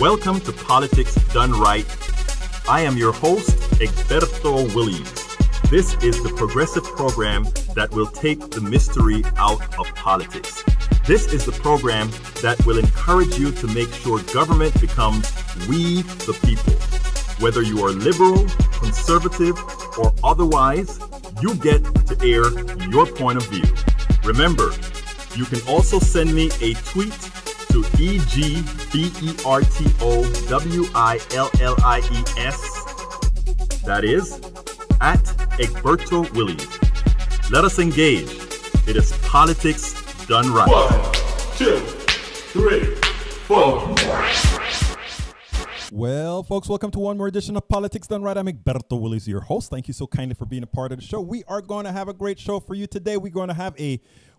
Welcome to Politics Done Right. I am your host, Egberto Willies. This is the progressive program that will take the mystery out of politics. This is the program that will encourage you to make sure government becomes we the people. Whether you are liberal, conservative, or otherwise, you get to air your point of view. Remember, you can also send me a tweet to EGBERTOWILLIES. That is, at Egberto Willies. Let us engage. It is politics done right. 1, 2, 3, 4. Well, folks, welcome to one more edition of Politics Done Right. I'm Egberto Willies, your host. Thank you so kindly for being a part of the show. We are going to have a great show for you today. We're going to have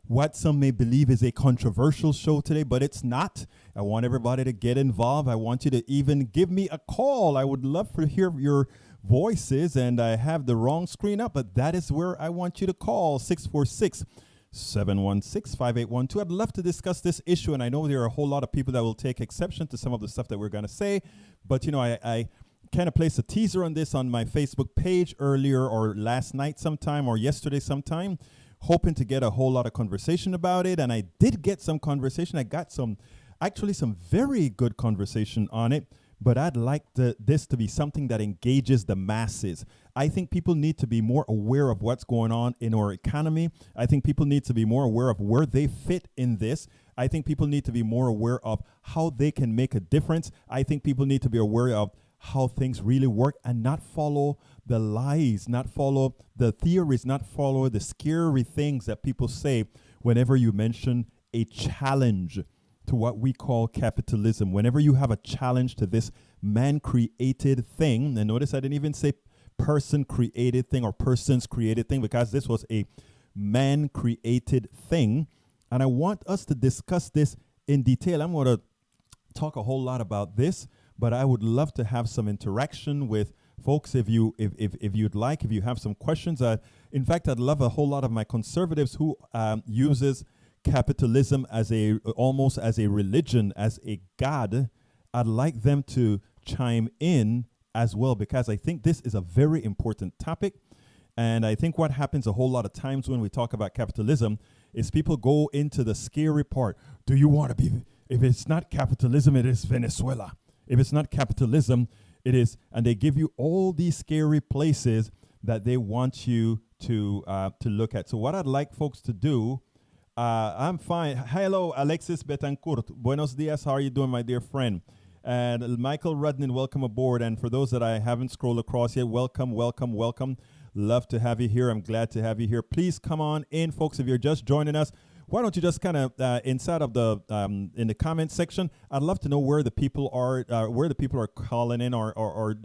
what some may believe is a controversial show today, but it's not. I want everybody to get involved. I want you to even give me a call. I would love to hear your voices, and I have the wrong screen up, but that is where I want you to call, 646-716-5812. I'd love to discuss this issue, and I know there are a whole lot of people that will take exception to some of the stuff that we're going to say, but, you know, I kind of placed a teaser on this on my Facebook page earlier or last night sometime or yesterday sometime, hoping to get a whole lot of conversation about it, and I did get some conversation. I got some very good conversation on it, but I'd like this to be something that engages the masses. I think people need to be more aware of what's going on in our economy. I think people need to be more aware of where they fit in this. I think people need to be more aware of how they can make a difference. I think people need to be aware of how things really work and not follow the lies, not follow the theories, not follow the scary things that people say whenever you mention a challenge to what we call capitalism. Whenever you have a challenge to this man-created thing, and notice I didn't even say person-created thing or persons created thing, because this was a man-created thing, and I want us to discuss this in detail. I'm going to talk a whole lot about this, but I would love to have some interaction with folks if you'd like, if you have some questions. In fact, I'd love a whole lot of my conservatives who uses capitalism as almost as a religion, as a god. I'd like them to chime in as well, because I think this is a very important topic. And I think what happens a whole lot of times when we talk about capitalism is people go into the scary part. Do you want to be, if it's not capitalism, it is Venezuela. If it's not capitalism, it is, and they give you all these scary places that they want you to look at. So what I'd like folks to do, I'm fine. Hello, Alexis Betancourt. Buenos dias. How are you doing, my dear friend? And Michael Rudnin, welcome aboard. And for those that I haven't scrolled across yet, welcome, welcome, welcome. Love to have you here. I'm glad to have you here. Please come on in, folks. If you're just joining us, why don't you just kind of inside of the in the comment section? I'd love to know where the people are calling in or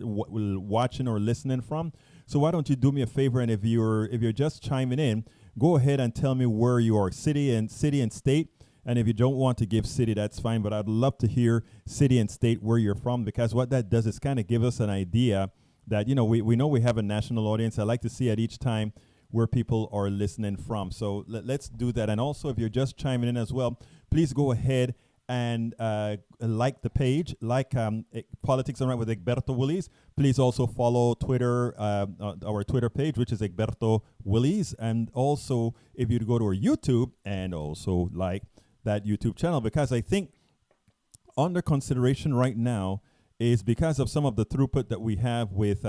watching or listening from. So why don't you do me a favor, and if you're just chiming in, go ahead and tell me where you are, city and state. And if you don't want to give city, that's fine. But I'd love to hear city and state where you're from, because what that does is kind of give us an idea that, you know, we know we have a national audience. I like to see at each time where people are listening from. So let's do that. And also, if you're just chiming in as well, please go ahead and like the page, like Politics Done Right with Egberto Willies. Please also follow Twitter, our Twitter page, which is Egberto Willies. And also, if you'd go to our YouTube and also like that YouTube channel, because I think under consideration right now is because of some of the throughput that we have with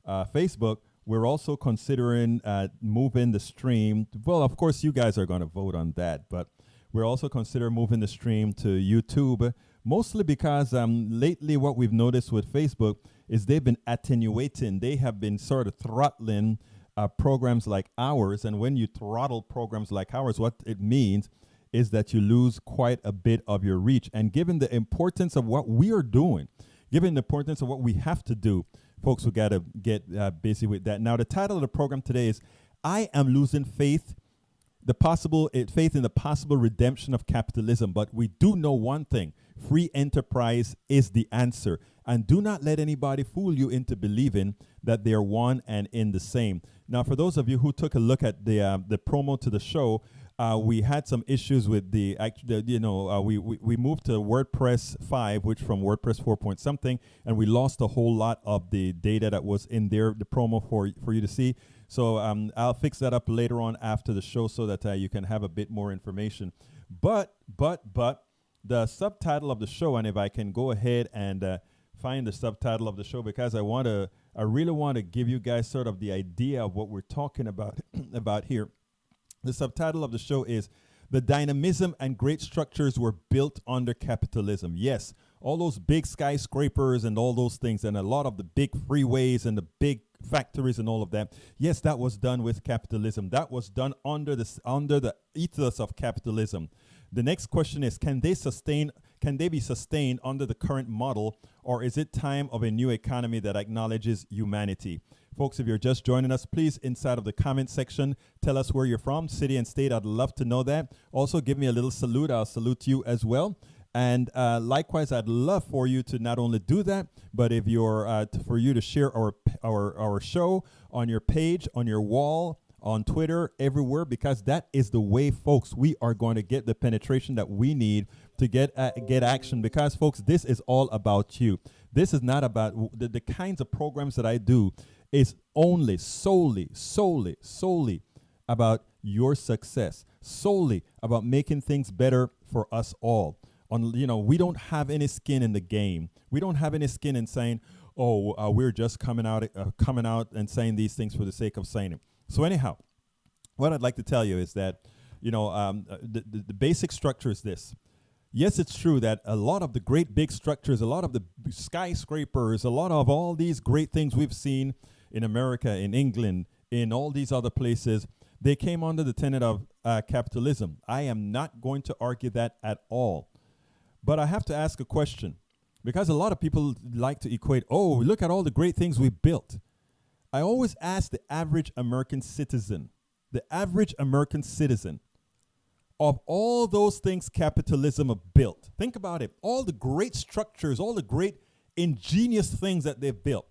Facebook. We're also considering moving the stream. Well, of course, you guys are going to vote on that, but we're also considering moving the stream to YouTube, mostly because lately what we've noticed with Facebook is they've been attenuating. They have been sort of throttling programs like ours. And when you throttle programs like ours, what it means is that you lose quite a bit of your reach. And given the importance of what we are doing, given the importance of what we have to do, folks, we got to get busy with that. Now, the title of the program today is I Am Losing Faith in the Possible Redemption of Capitalism. But we do know one thing. Free enterprise is the answer. And do not let anybody fool you into believing that they're one and in the same. Now, for those of you who took a look at the promo to the show, We had some issues with we moved to WordPress 5, which from WordPress 4 point something, and we lost a whole lot of the data that was in there, the promo for you to see. So I'll fix that up later on after the show so that you can have a bit more information. But the subtitle of the show, and if I can go ahead and find the subtitle of the show, because I really want to give you guys sort of the idea of what we're talking about about here. The subtitle of the show is "The Dynamism and Great Structures Were Built Under Capitalism." Yes, all those big skyscrapers and all those things, and a lot of the big freeways and the big factories and all of that. Yes, that was done with capitalism. That was done under the ethos of capitalism. The next question is, can they be sustained under the current model, or is it time of a new economy that acknowledges humanity? Folks, if you're just joining us, please, inside of the comment section, tell us where you're from, city and state. I'd love to know that. Also, give me a little salute. I'll salute you as well. And likewise, I'd love for you to not only do that, but if you're for you to share our show on your page, on your wall, on Twitter, everywhere, because that is the way, folks, we are going to get the penetration that we need to get action. Because, folks, this is all about you. This is not about the kinds of programs that I do is only solely about your success, solely about making things better for us all. We don't have any skin in the game. We don't have any skin in saying, we're just coming out and saying these things for the sake of saying it. So anyhow, what I'd like to tell you is that, the basic structure is this. Yes, it's true that a lot of the great big structures, a lot of the skyscrapers, a lot of all these great things we've seen in America, in England, in all these other places, they came under the tenet of capitalism. I am not going to argue that at all. But I have to ask a question, because a lot of people like to equate, look at all the great things we built. I always ask the average American citizen, of all those things capitalism have built. Think about it. All the great structures, all the great ingenious things that they've built.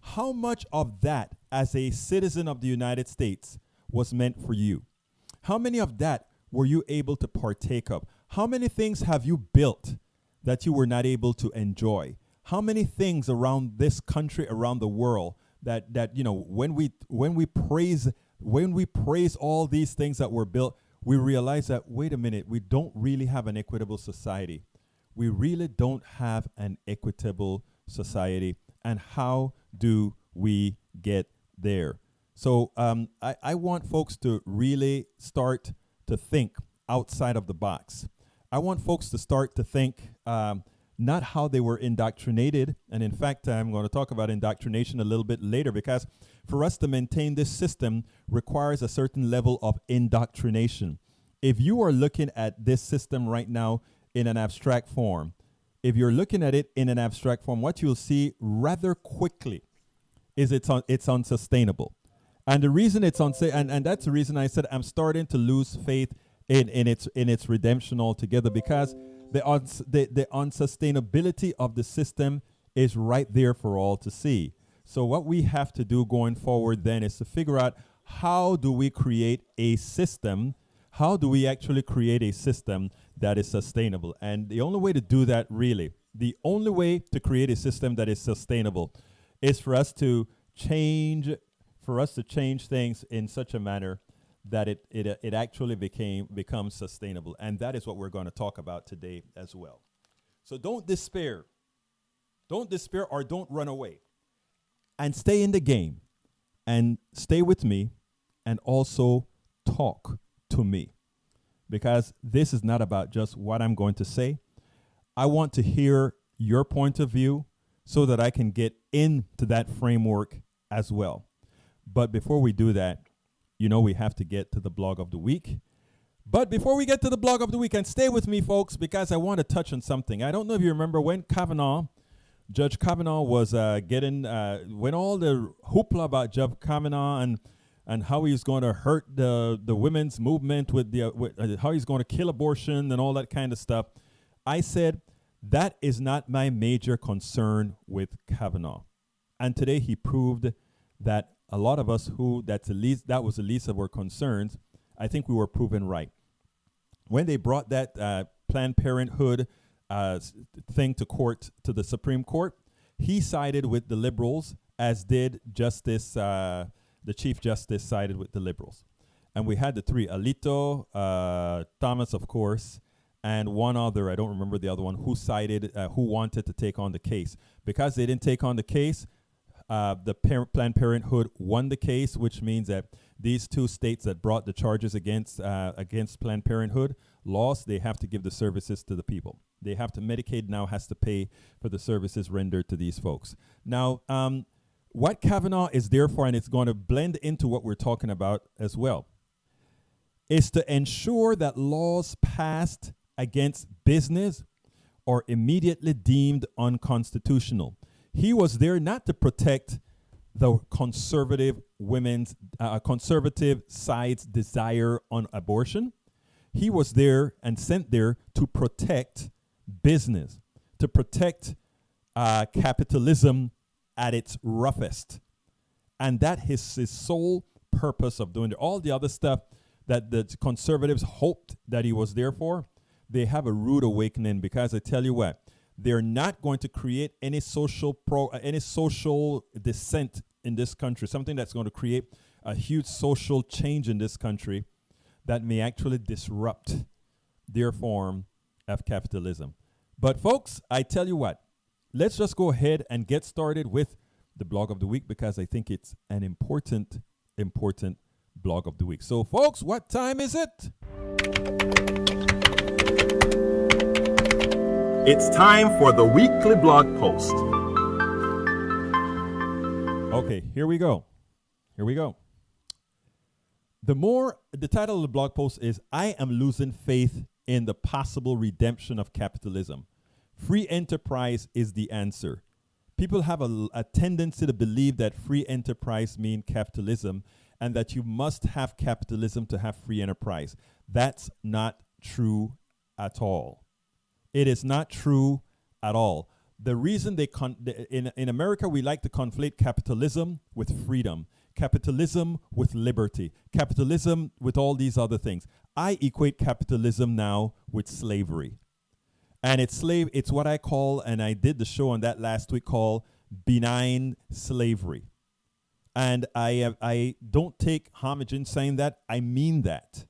How much of that, as a citizen of the United States, was meant for you? How many of that were you able to partake of? How many things have you built that you were not able to enjoy? How many things around this country, around the world, that when we praise all these things that were built, we realize that, wait a minute, we don't really have an equitable society. We really don't have an equitable society. And how do we get there? So I want folks to really start to think outside of the box. I want folks to start to think not how they were indoctrinated. And in fact, I'm going to talk about indoctrination a little bit later, because for us to maintain this system requires a certain level of indoctrination. If you are looking at this system right now in an abstract form, what you'll see rather quickly is it's unsustainable. And the reason it's and that's the reason I said I'm starting to lose faith in its redemption altogether, because the unsustainability of the system is right there for all to see. So what we have to do going forward then is to figure out, how do we create a system? How do we actually create a system that is sustainable? And the only way to do that, really, the only way to create a system that is sustainable is for us to change things in such a manner that it actually becomes sustainable. And that is what we're going to talk about today as well. So don't despair. Don't despair, or don't run away. And stay in the game. And stay with me. And also talk to me. Because this is not about just what I'm going to say. I want to hear your point of view so that I can get into that framework as well. But before we do that, we have to get to the blog of the week. But before we get to the blog of the week, and stay with me, folks, because I want to touch on something. I don't know if you remember when Judge Kavanaugh was when all the hoopla about Judge Kavanaugh and how he's going to hurt the women's movement with how he's going to kill abortion and all that kind of stuff. I said, that is not my major concern with Kavanaugh. And today he proved that a lot of us that was the least of our concerns, I think we were proven right. when they brought that Planned Parenthood thing to court, to the Supreme Court, he sided with the liberals, as did Justice, the Chief Justice sided with the liberals. And we had the three, Alito, Thomas, of course, and one other, I don't remember the other one, who sided, who wanted to take on the case. Because they didn't take on the case, the Planned Parenthood won the case, which means that these two states that brought the charges against Planned Parenthood lost. They have to give the services to the people. They have to, Medicaid now has to pay for the services rendered to these folks. Now, what Kavanaugh is there for, and it's going to blend into what we're talking about as well, is to ensure that laws passed against business are immediately deemed unconstitutional. He was there not to protect the conservative side's desire on abortion. He was there and sent there to protect business, to protect capitalism at its roughest. And that is his sole purpose of doing it. All the other stuff that the conservatives hoped that he was there for, they have a rude awakening, because I tell you what, they're not going to create any social dissent in this country, something that's going to create a huge social change in this country that may actually disrupt their form of capitalism. But folks, I tell you what, let's just go ahead and get started with the blog of the week, because I think it's an important blog of the week. So folks, what time is it? It's time for the weekly blog post. Okay, here we go. The title of the blog post is, I am losing faith in the possible redemption of capitalism. Free enterprise is the answer. People have a tendency to believe that free enterprise means capitalism, and that you must have capitalism to have free enterprise. That's not true at all. It is not true at all. The reason in America, we like to conflate capitalism with freedom, capitalism with liberty, capitalism with all these other things. I equate capitalism now with slavery. And it's what I call, and I did the show on that last week, called benign slavery. And I don't take homage in saying that. I mean that.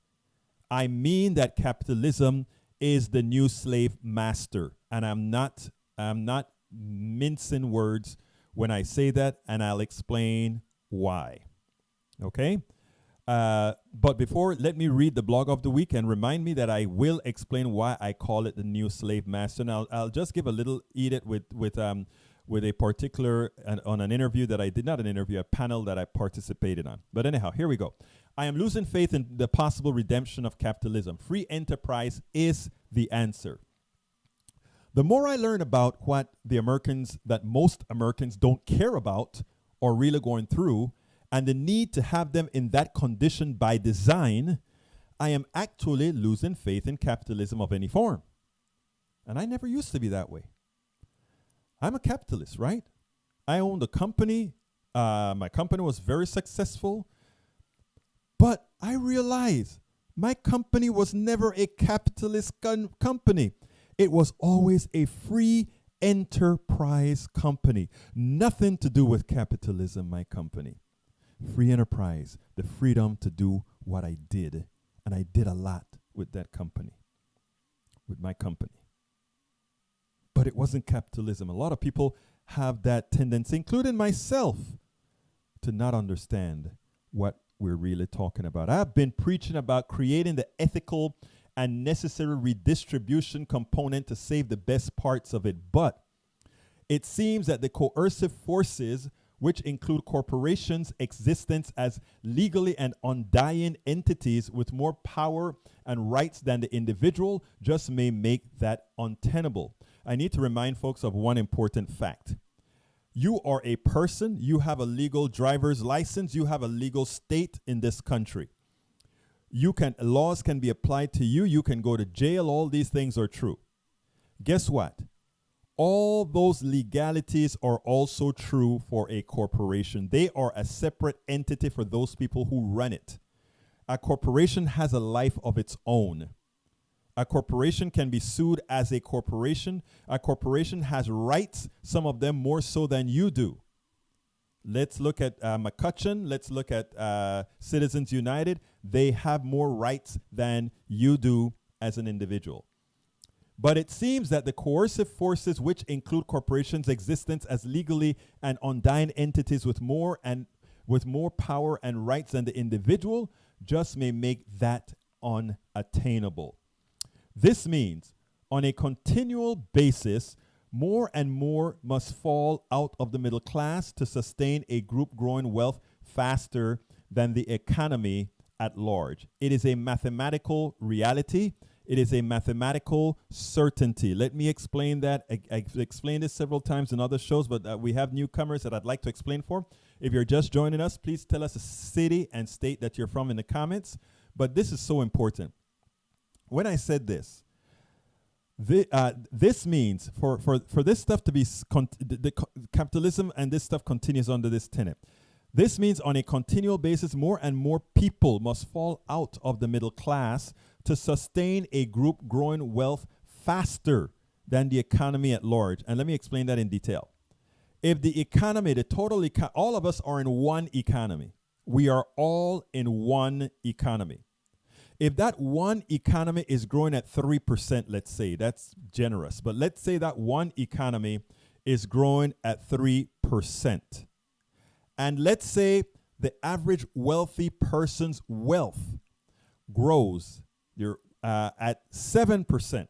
I mean that capitalism is the new slave master. And I'm not mincing words when I say that, and I'll explain why. Okay? But before, let me read the blog of the week and remind me that I will explain why I call it the new slave master. And I'll just give a little edit with a particular, on an interview that I did, not an interview, a panel that I participated on. But anyhow, here we go. I am losing faith in the possible redemption of capitalism. Free enterprise is the answer. The more I learn about what that most Americans don't care about or really going through, and the need to have them in that condition by design, I am actually losing faith in capitalism of any form. And I never used to be that way. I'm a capitalist, right? I owned a company. My company was very successful. But I realized my company was never a capitalist company. It was always a free enterprise company. Nothing to do with capitalism, my company. Free enterprise, the freedom to do what I did. And I did a lot with that company, with my company. But it wasn't capitalism. A lot of people have that tendency, including myself, to not understand what we're really talking about. I've been preaching about creating the ethical and necessary redistribution component to save the best parts of it. But it seems that the coercive forces, which include corporations' existence as legally and undying entities with more power and rights than the individual, just may make that untenable. I need to remind folks of one important fact. You are a person, you have a legal driver's license, you have a legal state in this country. Laws can be applied to you, you can go to jail, all these things are true. Guess what? All those legalities are also true for a corporation. They are a separate entity for those people who run it. A corporation has a life of its own. A corporation can be sued as a corporation. A corporation has rights, some of them more so than you do. Let's look at McCutcheon. Let's look at Citizens United. They have more rights than you do as an individual. But it seems that the coercive forces, which include corporations' existence as legally and undying entities with more power and rights than the individual, just may make that unattainable. This means, on a continual basis, more and more must fall out of the middle class to sustain a group growing wealth faster than the economy at large. It is a mathematical reality. It is a mathematical certainty. Let me explain that. I've explained this several times in other shows, but we have newcomers that I'd like to explain for. If you're just joining us, please tell us a city and state that you're from in the comments. But this is so important. When I said this, this means for this stuff to be capitalism and this stuff continues under this tenet. This means on a continual basis, more and more people must fall out of the middle class to sustain a group growing wealth faster than the economy at large. And let me explain that in detail. If the economy, all of us are in one economy. We are all in one economy. If that one economy is growing at 3%, let's say, that's generous, but let's say that one economy is growing at 3%. And let's say the average wealthy person's wealth grows at 7%.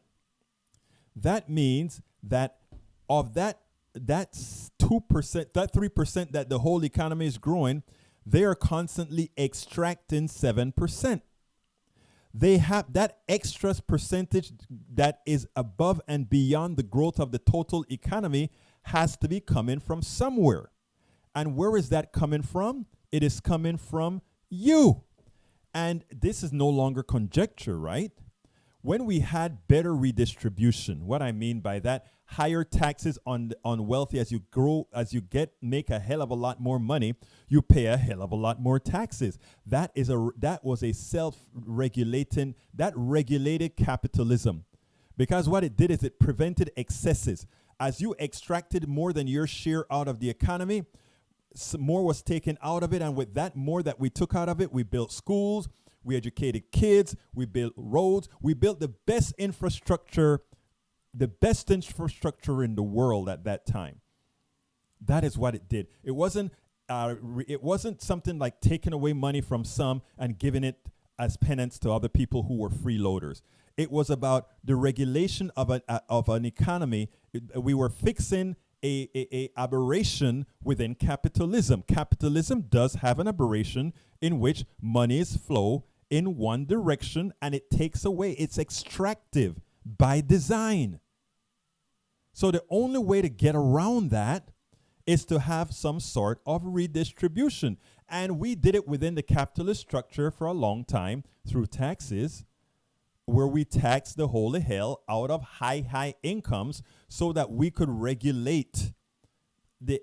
That means that of that's 2%, that 3% that the whole economy is growing, they are constantly extracting 7%. They have that extra percentage that is above and beyond the growth of the total economy has to be coming from somewhere. And where is that coming from? It is coming from you. And this is no longer conjecture, right? When we had better redistribution, what I mean by that, higher taxes on wealthy, as you grow, as you make a hell of a lot more money, you pay a hell of a lot more taxes. That was a self-regulating, that regulated capitalism. Because what it did is it prevented excesses. As you extracted more than your share out of the economy, more was taken out of it, and with that more that we took out of it, we built schools, we educated kids, we built roads, we built the best infrastructure in the world at that time. That is what it did. It wasn't something like taking away money from some and giving it as penance to other people who were freeloaders. It was about the regulation of an economy. We were fixing a aberration within capitalism. Capitalism does have an aberration in which monies flow in one direction and it takes away. It's extractive by design. So the only way to get around that is to have some sort of redistribution. And we did it within the capitalist structure for a long time through taxes, where we taxed the holy hell out of high incomes so that we could regulate,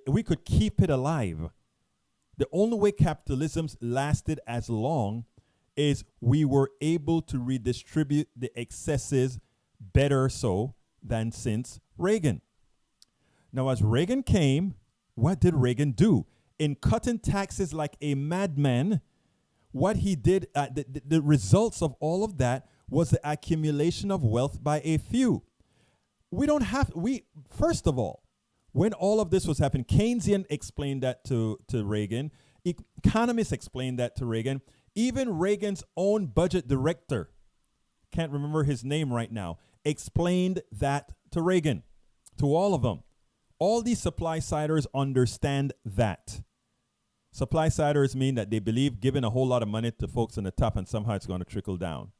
we could keep it alive. The only way capitalism lasted as long is we were able to redistribute the excesses better so than since Reagan. Now, as Reagan came, what did Reagan do? In cutting taxes like a madman, what he did, the results of all of that was the accumulation of wealth by a few. First of all, when all of this was happening, Keynesian explained that to Reagan, economists explained that to Reagan, even Reagan's own budget director, can't remember his name right now, explained that to Reagan, to all of them. All these supply-siders understand that. Supply-siders mean that they believe giving a whole lot of money to folks on the top and somehow it's going to trickle down.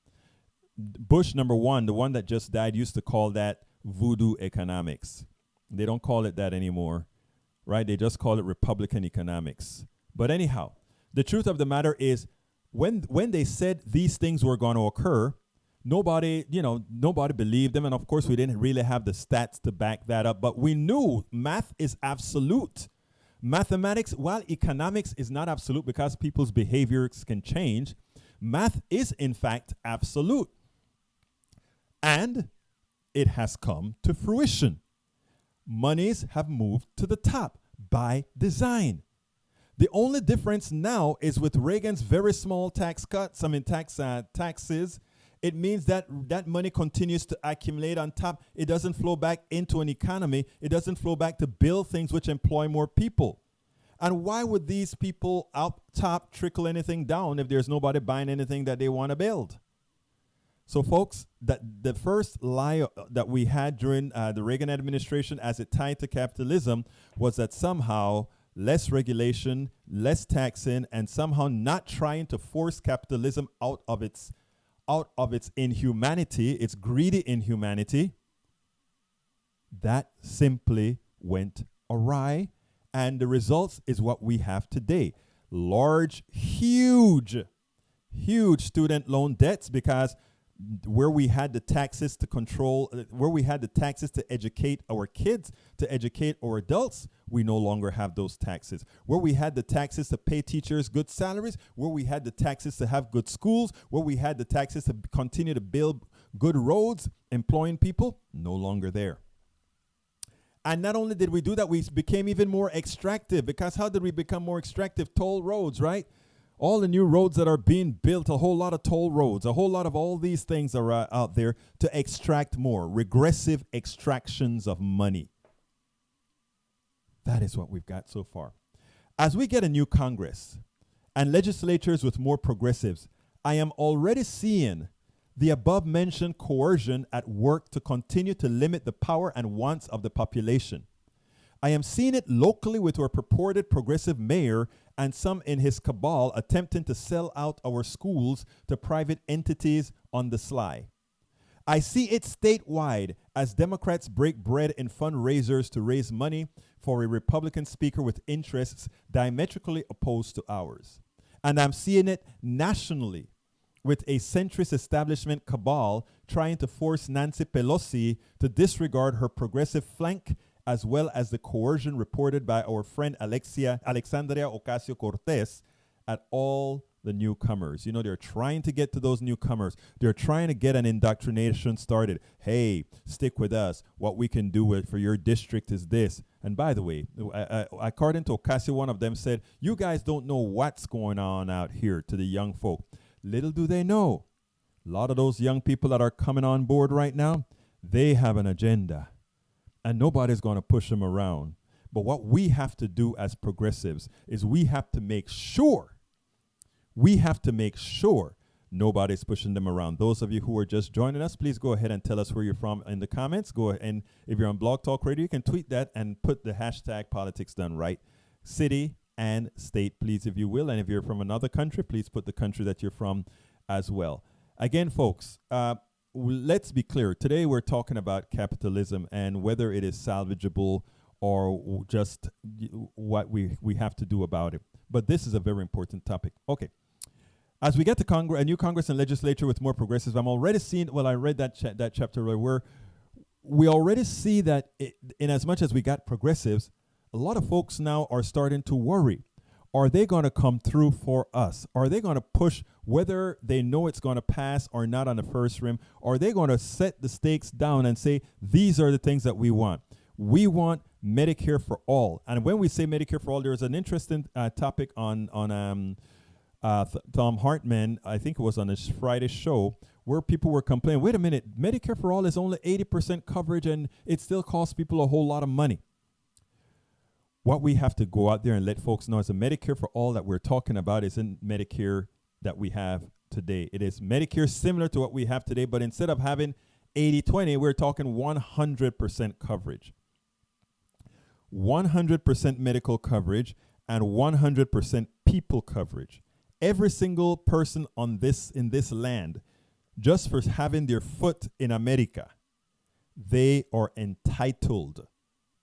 Bush number one, the one that just died, used to call that voodoo economics. They don't call it that anymore, right? They just call it Republican economics. But anyhow, the truth of the matter is when they said these things were going to occur, nobody believed them. And of course, we didn't really have the stats to back that up. But we knew math is absolute. Mathematics, while economics is not absolute because people's behaviors can change, math is in fact absolute. And it has come to fruition. Monies have moved to the top by design. The only difference now is with Reagan's very small taxes. It means that that money continues to accumulate on top. It doesn't flow back into an economy. It doesn't flow back to build things which employ more people. And why would these people up top trickle anything down if there's nobody buying anything that they want to build? So, folks, that the first lie that we had during the Reagan administration as it tied to capitalism was that somehow less regulation, less taxing, and somehow not trying to force capitalism out of its inhumanity, its greedy inhumanity, that simply went awry. And the results is what we have today. Large, huge student loan debts, because where we had the taxes to control, where we had the taxes to educate our kids, to educate our adults, we no longer have those taxes. Where we had the taxes to pay teachers good salaries, where we had the taxes to have good schools, where we had the taxes to continue to build good roads, employing people, no longer there. And not only did we do that, we became even more extractive. Because how did we become more extractive? Toll roads, right? All the new roads that are being built, a whole lot of toll roads, a whole lot of all these things are out there to extract more. Regressive extractions of money. That is what we've got so far. As we get a new Congress and legislatures with more progressives, I am already seeing the above-mentioned coercion at work to continue to limit the power and wants of the population. I am seeing it locally with our purported progressive mayor and some in his cabal attempting to sell out our schools to private entities on the sly. I see it statewide as Democrats break bread in fundraisers to raise money for a Republican speaker with interests diametrically opposed to ours. And I'm seeing it nationally with a centrist establishment cabal trying to force Nancy Pelosi to disregard her progressive flank, as well as the coercion reported by our friend Alexandria Ocasio-Cortez at all the newcomers. You know, they're trying to get to those newcomers. They're trying to get an indoctrination started. Hey, stick with us. What we can do for your district is this. And by the way, according to Ocasio, one of them said, you guys don't know what's going on out here, to the young folk. Little do they know, a lot of those young people that are coming on board right now, they have an agenda. And nobody's going to push them around. But what we have to do as progressives is we have to make sure nobody's pushing them around. Those of you who are just joining us, please go ahead and tell us where you're from in the comments. Go ahead, and if you're on Blog Talk Radio, you can tweet that and put the hashtag politics done right. City and state, please, if you will. And if you're from another country, please put the country that you're from as well. Again, folks, let's be clear. Today we're talking about capitalism and whether it is salvageable or just what we have to do about it. But this is a very important topic. Okay. As we get to a new Congress and legislature with more progressives, I'm already seeing, well, I read that chapter where we already see that in as much as we got progressives, a lot of folks now are starting to worry. Are they going to come through for us? Are they going to push whether they know it's going to pass or not on the first rim? Are they going to set the stakes down and say, these are the things that we want? We want Medicare for all. And when we say Medicare for all, there's an interesting topic on Thom Hartman, I think it was on his Friday show, where people were complaining, wait a minute, Medicare for all is only 80% coverage and it still costs people a whole lot of money. What we have to go out there and let folks know is the Medicare for all that we're talking about isn't Medicare that we have today. It is Medicare similar to what we have today, but instead of having 80-20, we're talking 100% coverage. 100% medical coverage and 100% people coverage. Every single person in this land, just for having their foot in America, they are entitled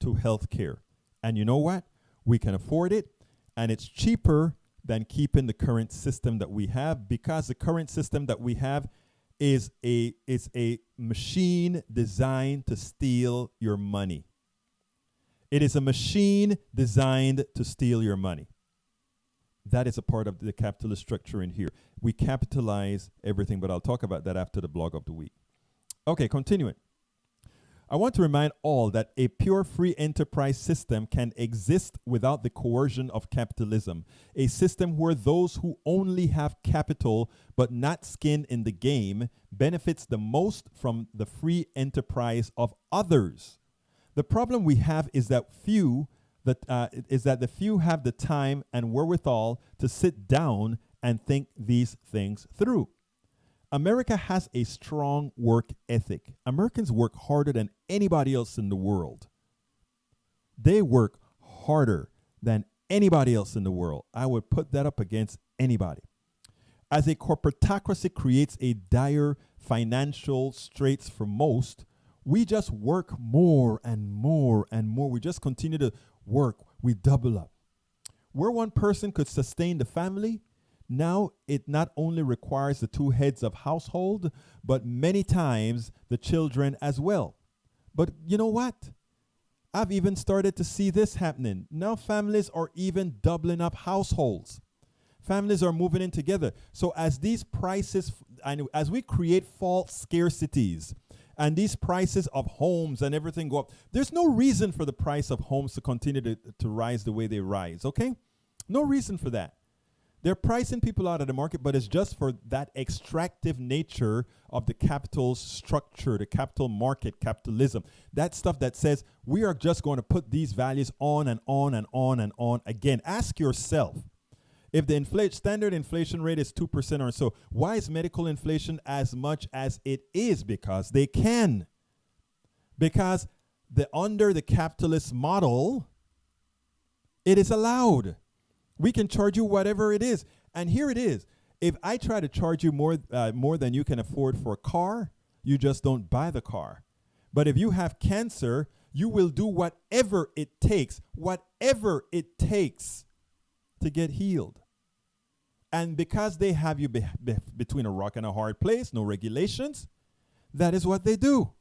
to health care. And you know what? We can afford it, and it's cheaper than keeping the current system that we have, because the current system that we have is a machine designed to steal your money. It is a machine designed to steal your money. That is a part of the capitalist structure in here. We capitalize everything, but I'll talk about that after the blog of the week. Okay, continuing. I want to remind all that a pure free enterprise system can exist without the coercion of capitalism, a system where those who only have capital but not skin in the game benefits the most from the free enterprise of others. The problem we have is that the few have the time and wherewithal to sit down and think these things through. America has a strong work ethic. Americans work harder than anybody else in the world. They work harder than anybody else in the world. I would put that up against anybody. As a corporatocracy creates a dire financial straits for most, we just work more and more and more. We just continue to work. We double up. Where one person could sustain the family, now it not only requires the two heads of household, but many times the children as well. But you know what? I've even started to see this happening. Now families are even doubling up households. Families are moving in together. So as these prices, and as we create false scarcities, and these prices of homes and everything go up, there's no reason for the price of homes to continue to rise the way they rise, okay? No reason for that. They're pricing people out of the market, but it's just for that extractive nature of the capital structure, the capital market, capitalism. That stuff that says we are just going to put these values on and on and on and on again. Ask yourself, if the standard inflation rate is 2% or so, why is medical inflation as much as it is? Because they can. Because under the capitalist model, it is allowed. We can charge you whatever it is. And here it is. If I try to charge you more than you can afford for a car, you just don't buy the car. But if you have cancer, you will do whatever it takes to get healed. And because they have you between a rock and a hard place, no regulations, that is what they do.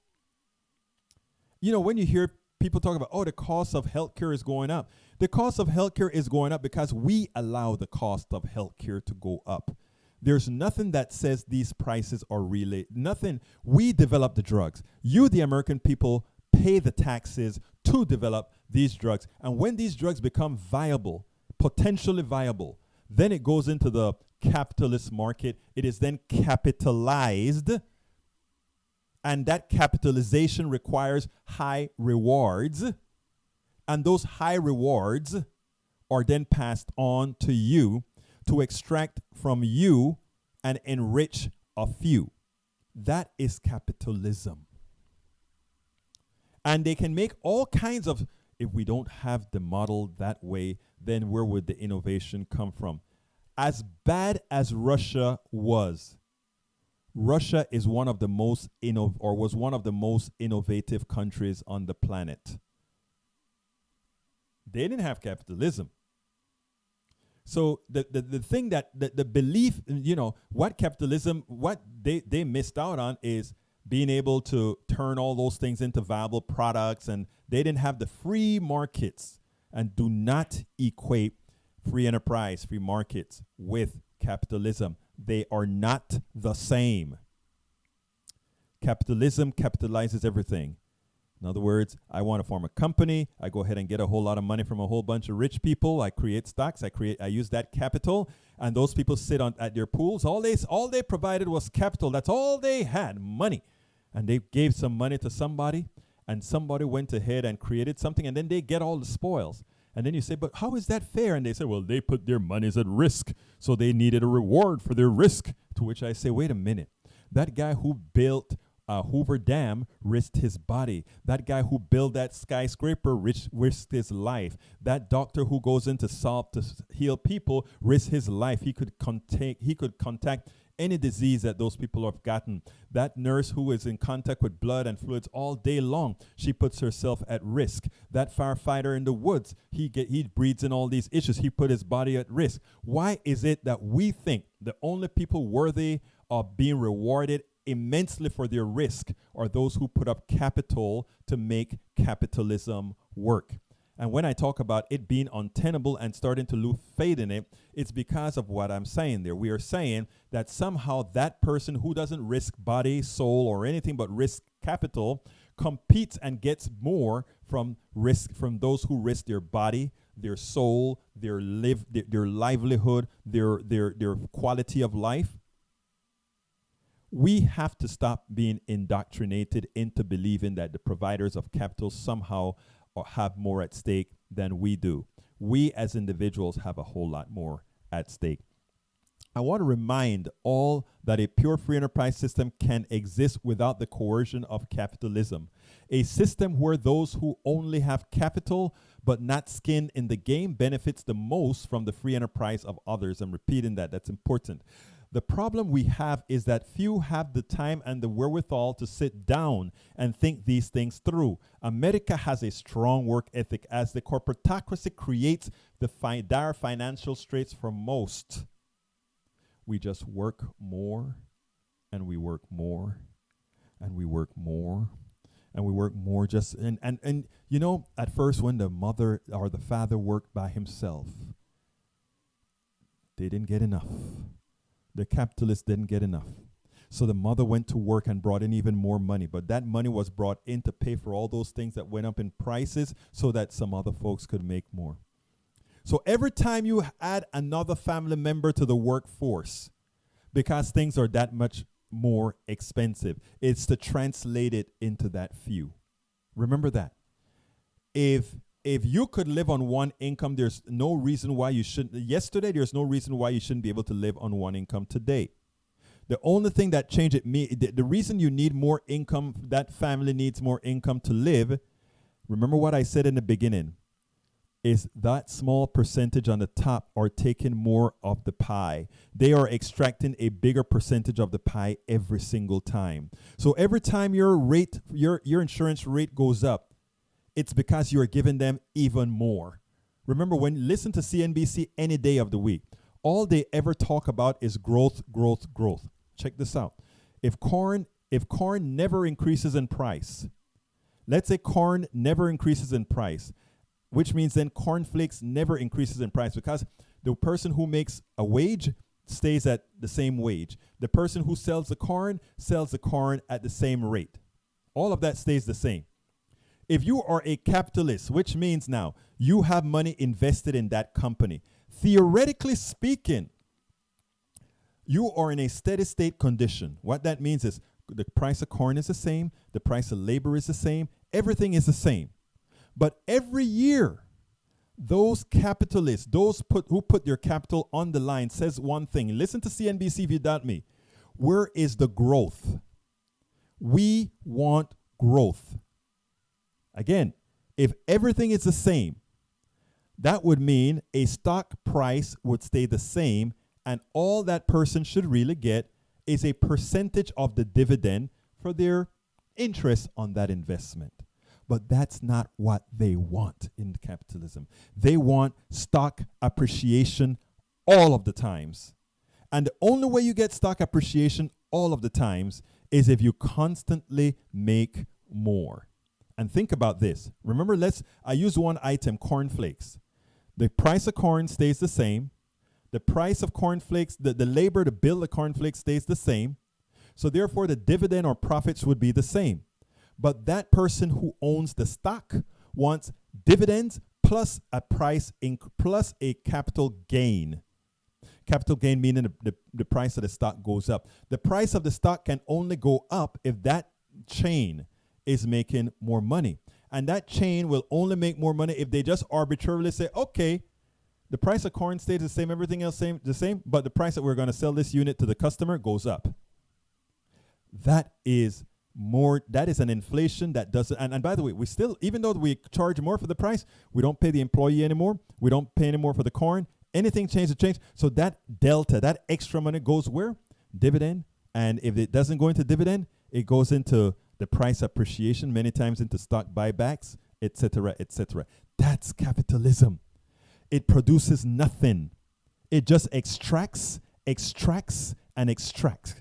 You know, when you hear people talk about, the cost of healthcare is going up. The cost of healthcare is going up because we allow the cost of healthcare to go up. There's nothing that says these prices are really nothing. We develop the drugs. You, the American people, pay the taxes to develop these drugs. And when these drugs become viable, potentially viable, then it goes into the capitalist market. It is then capitalized. And that capitalization requires high rewards. And those high rewards are then passed on to you to extract from you and enrich a few. That is capitalism. And they can make all kinds of, if we don't have the model that way, then where would the innovation come from? As bad as Russia was, Russia is one of the most was one of the most innovative countries on the planet. They didn't have capitalism. So the thing that the belief, what capitalism, what they missed out on is being able to turn all those things into viable products, and they didn't have the free markets. And do not equate free enterprise, free markets with capitalism. They are not the same. Capitalism capitalizes everything. In other words, I want to form a company. I go ahead and get a whole lot of money from a whole bunch of rich people. I create stocks. I use that capital, and those people sit at their pools. All they provided was capital. That's all they had, money. And they gave some money to somebody, and somebody went ahead and created something, and then they get all the spoils. And then you say, but how is that fair? And they say, well, they put their monies at risk, so they needed a reward for their risk. To which I say, wait a minute. That guy who built Hoover Dam risked his body. That guy who built that skyscraper risked his life. That doctor who goes in to heal people risked his life. He could contact any disease that those people have gotten. That nurse who is in contact with blood and fluids all day long, she puts herself at risk. That firefighter in the woods, he breathes in all these issues. He put his body at risk. Why is it that we think the only people worthy of being rewarded immensely for their risk are those who put up capital to make capitalism work? And when I talk about it being untenable and starting to lose faith in it, it's because of what I'm saying there. We are saying that somehow that person who doesn't risk body, soul, or anything but risk capital competes and gets more from those who risk their body, their soul, their livelihood, their quality of life. We have to stop being indoctrinated into believing that the providers of capital somehow have more at stake than we do. We as individuals have a whole lot more at stake. I want to remind all that a pure free enterprise system can exist without the coercion of capitalism. A system where those who only have capital but not skin in the game benefits the most from the free enterprise of others. I'm repeating that. That's important. The problem we have is that few have the time and the wherewithal to sit down and think these things through. America has a strong work ethic as the corporatocracy creates the dire financial straits for most. We just work more and we work more and we work more and we work more just and you know, at first when the mother or the father worked by himself, they didn't get enough. The capitalists didn't get enough. So the mother went to work and brought in even more money. But that money was brought in to pay for all those things that went up in prices so that some other folks could make more. So every time you add another family member to the workforce, because things are that much more expensive, it's to translate it into that few. Remember that. If you could live on one income, there's no reason why you shouldn't. Yesterday, there's no reason why you shouldn't be able to live on one income today. The only thing that changed it, the reason you need more income, that family needs more income to live, remember what I said in the beginning, is that small percentage on the top are taking more of the pie. They are extracting a bigger percentage of the pie every single time. So every time your insurance rate goes up, it's because you're giving them even more. Remember, listen to CNBC any day of the week. All they ever talk about is growth, growth, growth. Check this out. If corn never increases in price, let's say corn never increases in price, which means then cornflakes never increases in price because the person who makes a wage stays at the same wage. The person who sells the corn at the same rate. All of that stays the same. If you are a capitalist, which means now you have money invested in that company, theoretically speaking, you are in a steady state condition. What that means is the price of corn is the same, the price of labor is the same, everything is the same. But every year, those capitalists, who put their capital on the line, says one thing. Listen to CNBC if you doubt me. Where is the growth? We want growth. Again, if everything is the same, that would mean a stock price would stay the same, and all that person should really get is a percentage of the dividend for their interest on that investment. But that's not what they want in capitalism. They want stock appreciation all of the times. And the only way you get stock appreciation all of the times is if you constantly make more. And think about this. Remember, I use one item, cornflakes. The price of corn stays the same. The price of cornflakes, the labor to build the cornflakes stays the same. So therefore, the dividend or profits would be the same. But that person who owns the stock wants dividends plus a plus a capital gain. Capital gain meaning the price of the stock goes up. The price of the stock can only go up if that chain is making more money. And that chain will only make more money if they just arbitrarily say, okay, the price of corn stays the same, everything else the same, but the price that we're going to sell this unit to the customer goes up. That is an inflation that doesn't, and by the way, we still, even though we charge more for the price, we don't pay the employee anymore, we don't pay anymore for the corn, anything change. So that delta, that extra money goes where? Dividend. And if it doesn't go into dividend, it goes into the price appreciation, many times into stock buybacks, etc., etc. That's capitalism. It produces nothing. It just extracts, and extracts.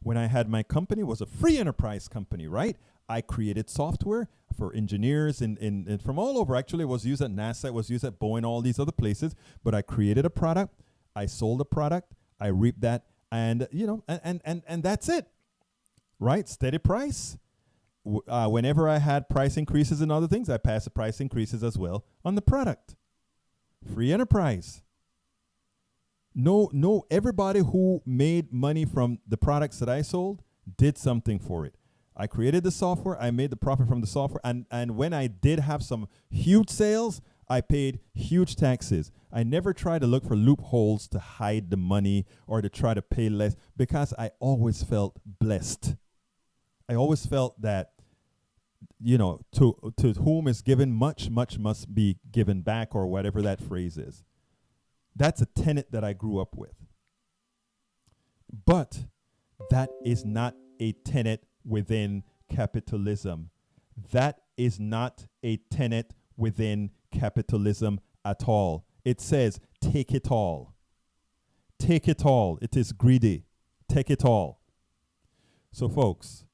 When I had my company, it was a free enterprise company, right? I created software for engineers and from all over. Actually, it was used at NASA, it was used at Boeing, all these other places. But I created a product, I sold a product, I reaped that, and and that's it, right? Steady price. Whenever I had price increases and other things, I passed the price increases as well on the product. Free enterprise. No, everybody who made money from the products that I sold did something for it. I created the software, I made the profit from the software, and when I did have some huge sales, I paid huge taxes. I never tried to look for loopholes to hide the money or to try to pay less because I always felt blessed. I always felt that, to whom is given much, much must be given back, or whatever that phrase is. That's a tenet that I grew up with. But that is not a tenet within capitalism. That is not a tenet within capitalism at all. It says, take it all. Take it all. It is greedy. Take it all. So, folks,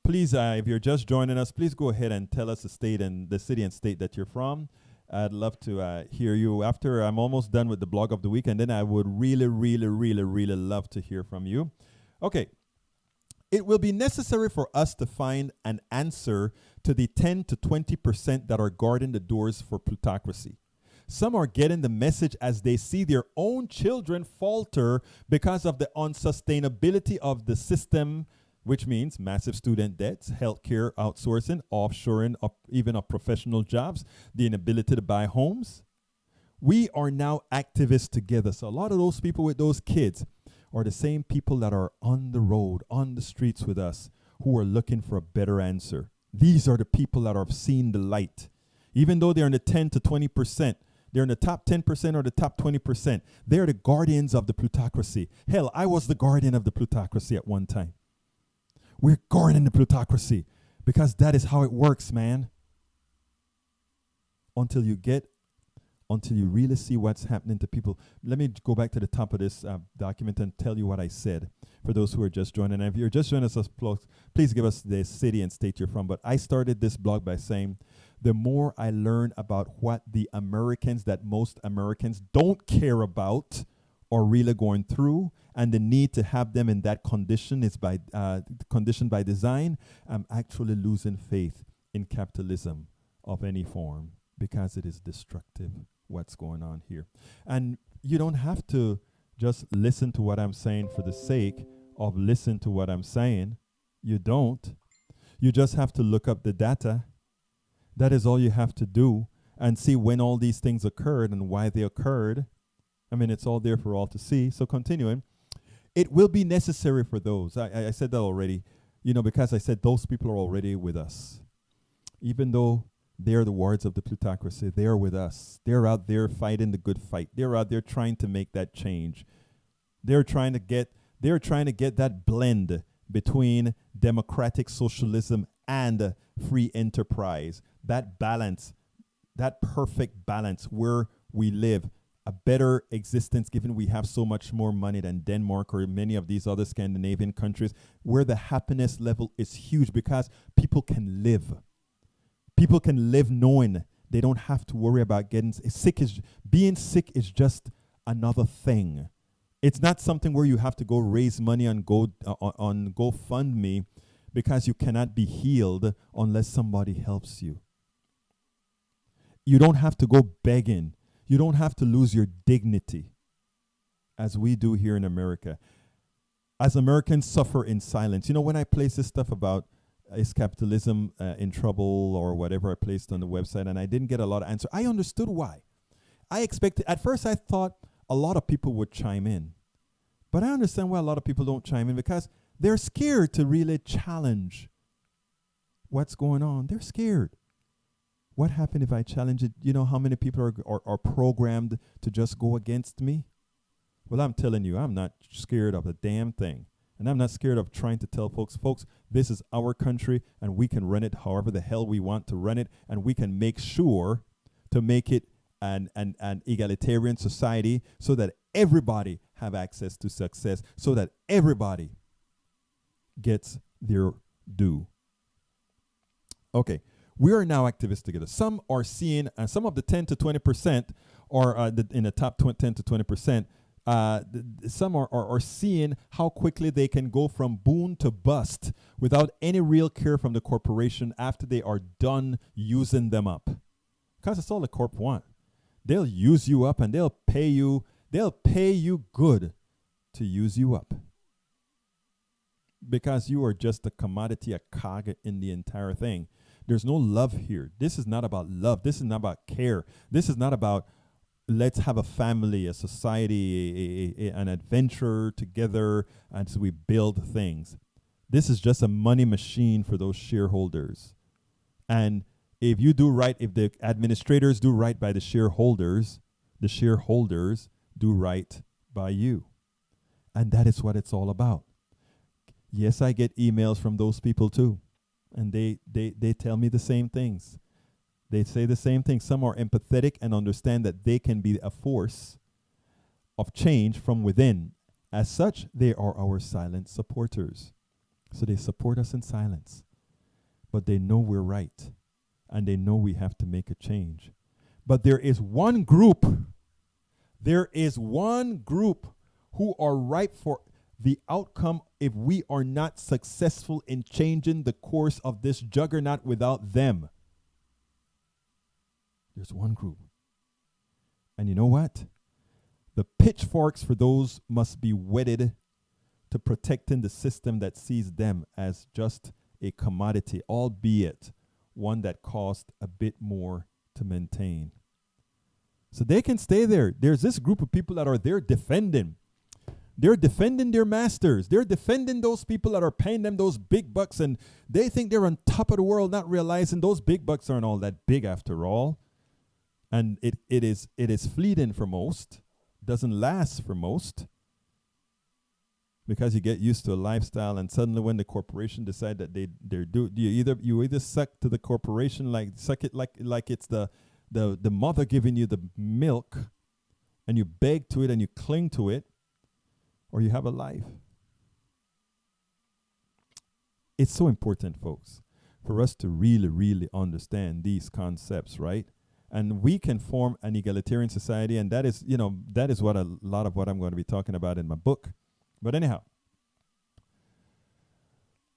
please, if you're just joining us, please go ahead and tell us the state and the city and state that you're from. I'd love to hear you after I'm almost done with the blog of the week, and then I would really, really, really, really love to hear from you. Okay. It will be necessary for us to find an answer to the 10 to 20% that are guarding the doors for plutocracy. Some are getting the message as they see their own children falter because of the unsustainability of the system, which means massive student debts, healthcare outsourcing, offshoring, even of professional jobs, the inability to buy homes. We are now activists together. So a lot of those people with those kids are the same people that are on the road, on the streets with us, who are looking for a better answer. These are the people that have seen the light. Even though they're in the 10 to 20%, they're in the top 10% or the top 20%. They're the guardians of the plutocracy. Hell, I was the guardian of the plutocracy at one time. We're guarding the plutocracy because that is how it works, man. Until you really see what's happening to people. Let me go back to the top of this document and tell you what I said for those who are just joining. And if you're just joining us, please give us the city and state you're from. But I started this blog by saying, the more I learn about what the Americans that most Americans don't care about are really going through, and the need to have them in that condition is conditioned by design, I'm actually losing faith in capitalism of any form because it is destructive. What's going on here. And you don't have to just listen to what I'm saying for the sake of listen to what I'm saying. You don't. You just have to look up the data. That is all you have to do, and see when all these things occurred and why they occurred. I mean, it's all there for all to see. So continuing, it will be necessary for those. I said that already, because I said those people are already with us. Even though they're the wards of the plutocracy. They're with us. They're out there fighting the good fight. They're out there trying to make that change. They're trying to get that blend between democratic socialism and free enterprise. That balance, that perfect balance where we live a better existence, given we have so much more money than Denmark or many of these other Scandinavian countries, where the happiness level is huge because people can live. People can live knowing they don't have to worry about getting sick. Being sick is just another thing. It's not something where you have to go raise money on GoFundMe because you cannot be healed unless somebody helps you. You don't have to go begging. You don't have to lose your dignity as we do here in America. As Americans suffer in silence. When I place this stuff about is capitalism in trouble or whatever I placed on the website, and I didn't get a lot of answer. I understood why. I expected, at first I thought a lot of people would chime in. But I understand why a lot of people don't chime in, because they're scared to really challenge what's going on. They're scared. What happened if I challenge it? How many people are programmed to just go against me? Well, I'm telling you, I'm not scared of a damn thing. And I'm not scared of trying to tell folks, this is our country and we can run it however the hell we want to run it. And we can make sure to make it an egalitarian society so that everybody have access to success, so that everybody gets their due. Okay, we are now activists together. Some are seeing, some of the 10 to 20% or in the top 10 to 20%, some are seeing how quickly they can go from boom to bust without any real care from the corporation after they are done using them up. Because it's all the corp want. They'll use you up and they'll pay you good to use you up. Because you are just a commodity, a cog in the entire thing. There's no love here. This is not about love. This is not about care. This is not about let's have a family, a society, an adventure together as we build things. This is just a money machine for those shareholders. And if you do right, if the administrators do right by the shareholders do right by you. And that is what it's all about. Yes, I get emails from those people too. And they tell me the same things. They say the same thing. Some are empathetic and understand that they can be a force of change from within. As such, they are our silent supporters. So they support us in silence. But they know we're right. And they know we have to make a change. But there is one group who are ripe for the outcome if we are not successful in changing the course of this juggernaut without them. There's one group. And you know what? The pitchforks for those must be whetted to protecting the system that sees them as just a commodity, albeit one that cost a bit more to maintain. So they can stay there. There's this group of people that are there defending. They're defending their masters. They're defending those people that are paying them those big bucks, and they think they're on top of the world, not realizing those big bucks aren't all that big after all. And it is fleeting for most, doesn't last for most, because you get used to a lifestyle, and suddenly when the corporation decide that you either suck to the corporation suck it like it's the mother giving you the milk, and you beg to it and you cling to it, or you have a life. It's so important, folks, for us to really, really understand these concepts, right? And we can form an egalitarian society, and that is what a lot of what I'm going to be talking about in my book. But anyhow,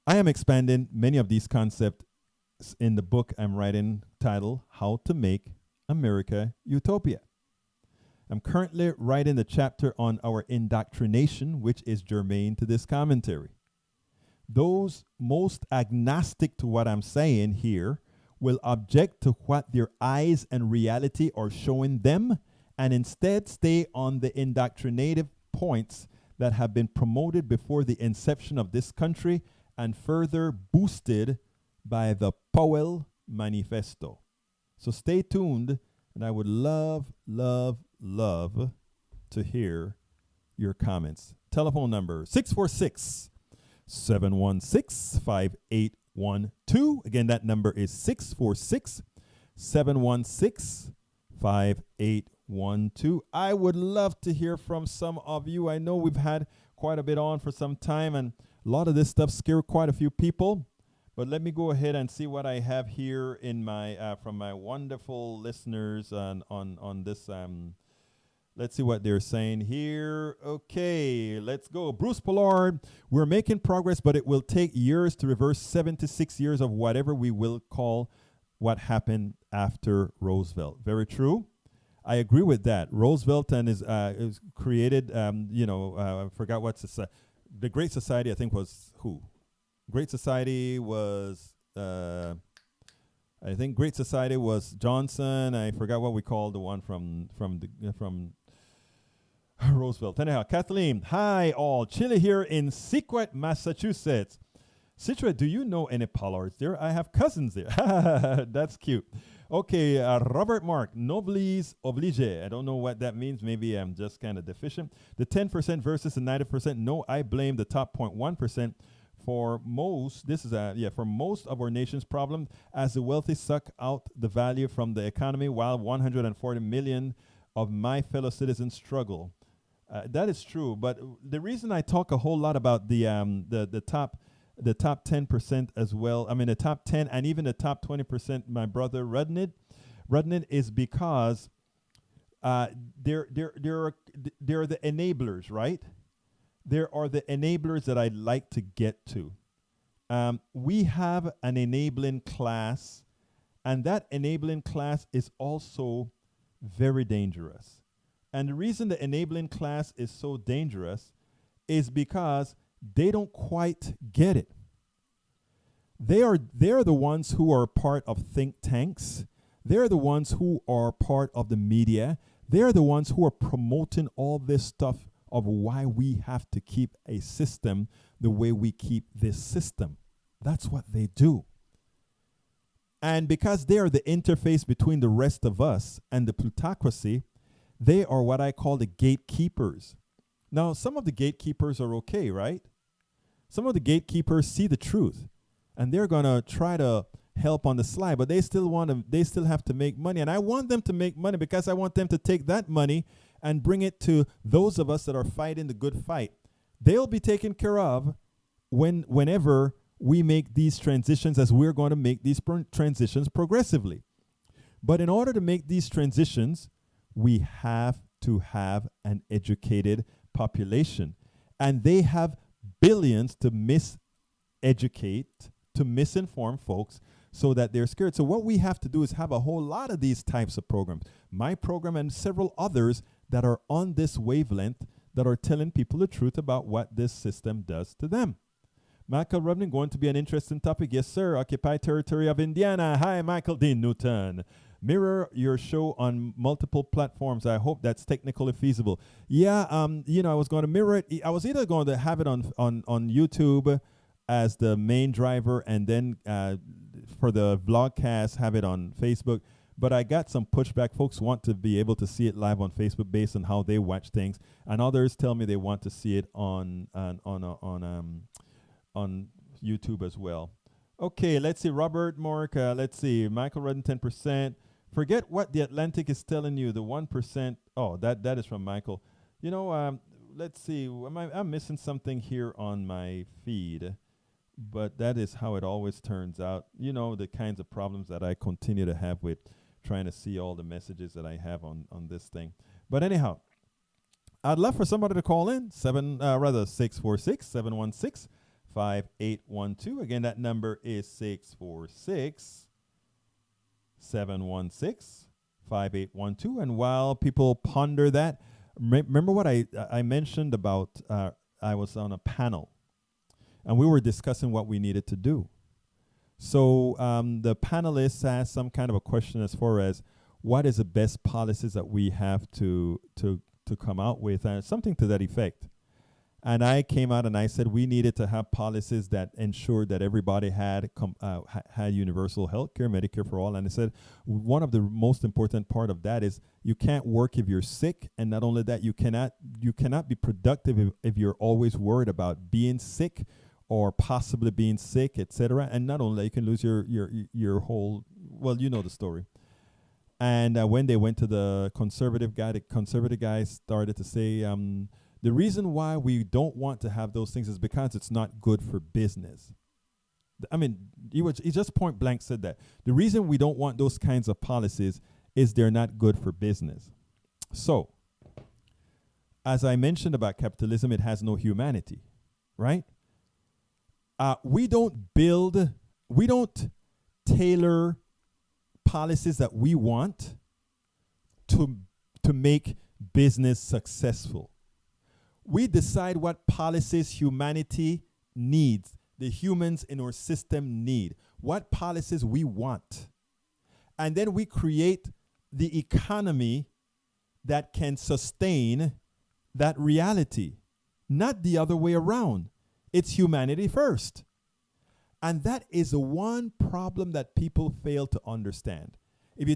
I am expanding many of these concepts in the book I'm writing titled How to Make America Utopia. I'm currently writing the chapter on our indoctrination, which is germane to this commentary. Those most agnostic to what I'm saying here will object to what their eyes and reality are showing them and instead stay on the indoctrinative points that have been promoted before the inception of this country and further boosted by the Powell Manifesto. So stay tuned, and I would love to hear your comments. Telephone number 646-716-5812. Again, that number is 646-716-5812. I would love to hear from some of you. I know we've had quite a bit on for some time, and a lot of this stuff scared quite a few people. But let me go ahead and see what I have here in my from my wonderful listeners on this. Let's see what they're saying here. Okay, let's go. Bruce Pollard, we're making progress, but it will take years to reverse 76 years of whatever we will call what happened after Roosevelt. Very true. I agree with that. Roosevelt and his created, I forgot what's the Great Society, I think, was who? Great Society was, I think Great Society was Johnson. I forgot what we called the one from Roosevelt. Anyhow, Kathleen, hi all. Chile here in Sequoia, Massachusetts. Citra, do you know any Pollards there? I have cousins there. That's cute. Okay, Robert Mark, noblesse oblige. I don't know what that means. Maybe I'm just kind of deficient. The 10% versus the 90%. No, I blame the top 0.1%. For most, for most of our nation's problem, as the wealthy suck out the value from the economy while 140 million of my fellow citizens struggle. That is true, but the reason I talk a whole lot about the top the top 10% as well. I mean, the top 10 and even the top 20%, my brother Rudnid is because they're the enablers, right? There are the enablers that I'd like to get to. We have an enabling class, and that enabling class is also very dangerous. And the reason the enabling class is so dangerous is because they don't quite get it. They're the ones who are part of think tanks. They're the ones who are part of the media. They're the ones who are promoting all this stuff of why we have to keep a system the way we keep this system. That's what they do. And because they are the interface between the rest of us and the plutocracy, they are what I call the gatekeepers. Now, some of the gatekeepers are okay, right? Some of the gatekeepers see the truth, and they're going to try to help on the slide, but they still have to make money. And I want them to make money because I want them to take that money and bring it to those of us that are fighting the good fight. They'll be taken care of whenever we make these transitions, as we're going to make these transitions progressively. But in order to make these transitions, we have to have an educated population. And they have billions to miseducate, to misinform folks so that they're scared. So what we have to do is have a whole lot of these types of programs. My program and several others that are on this wavelength that are telling people the truth about what this system does to them. Michael Rubin, going to be an interesting topic. Yes, sir. Occupied Territory of Indiana. Hi, Michael Dean Newton. Mirror your show on multiple platforms. I hope that's technically feasible. Yeah, I was going to mirror it. I was either going to have it on YouTube as the main driver, and then for the vlogcast, have it on Facebook. But I got some pushback. Folks want to be able to see it live on Facebook based on how they watch things, and others tell me they want to see it on YouTube as well. Okay, let's see. Robert Mork, let's see. Michael Rudden, 10%. Forget what the Atlantic is telling you. The 1%. Oh, that is from Michael. Let's see. I'm missing something here on my feed, but that is how it always turns out. The kinds of problems that I continue to have with trying to see all the messages that I have on this thing. But anyhow, I'd love for somebody to call in. 646-716-5812. Again, that number is 646-716-5812. And while people ponder that, remember what I mentioned about I was on a panel, and we were discussing what we needed to do. So the panelists asked some kind of a question as far as what is the best policies that we have to come out with, and something to that effect. And I came out and I said we needed to have policies that ensured that everybody had universal health care, Medicare for all. And I said one of the most important part of that is you can't work if you're sick, and not only that, you cannot be productive if you're always worried about being sick or possibly being sick, etc. And not only that, you can lose your whole, well, you know the story. And when they went to the conservative guy started to say, the reason why we don't want to have those things is because it's not good for business. I mean, he just point blank said that. The reason we don't want those kinds of policies is they're not good for business. So, as I mentioned about capitalism, it has no humanity, right? We don't tailor policies that we want to make business successful. We decide what policies humanity needs, the humans in our system need, what policies we want. And then we create the economy that can sustain that reality, not the other way around. It's humanity first. And that is the one problem that people fail to understand. If you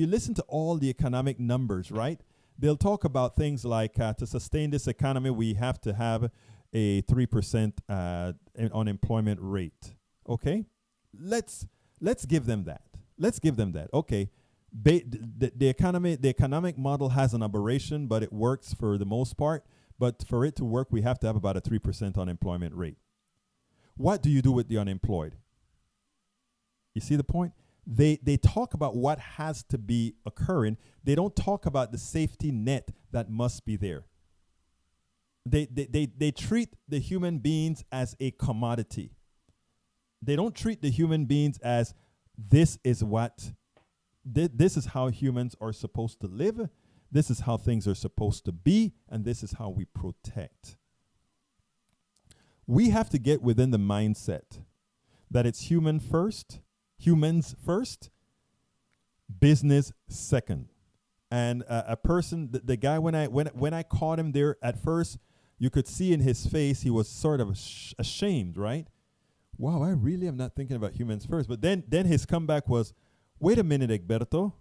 listen to all the economic numbers, right? They'll talk about things like to sustain this economy, we have to have a 3% unemployment rate. Okay, let's give them that. Let's give them that. Okay, the economic model has an aberration, but it works for the most part. But for it to work, we have to have about a 3% unemployment rate. what do you do with the unemployed? You see the point? They talk about what has to be occurring. They don't talk about the safety net that must be there. They treat the human beings as a commodity. They don't treat the human beings as this is how humans are supposed to live. This is how things are supposed to be, and this is how we protect. We have to get within the mindset that it's humans first, business second. And a person, the guy, when I caught him there at first, you could see in his face he was sort of ashamed, right? Wow, I really am not thinking about humans first. But then his comeback was, wait a minute, Egberto.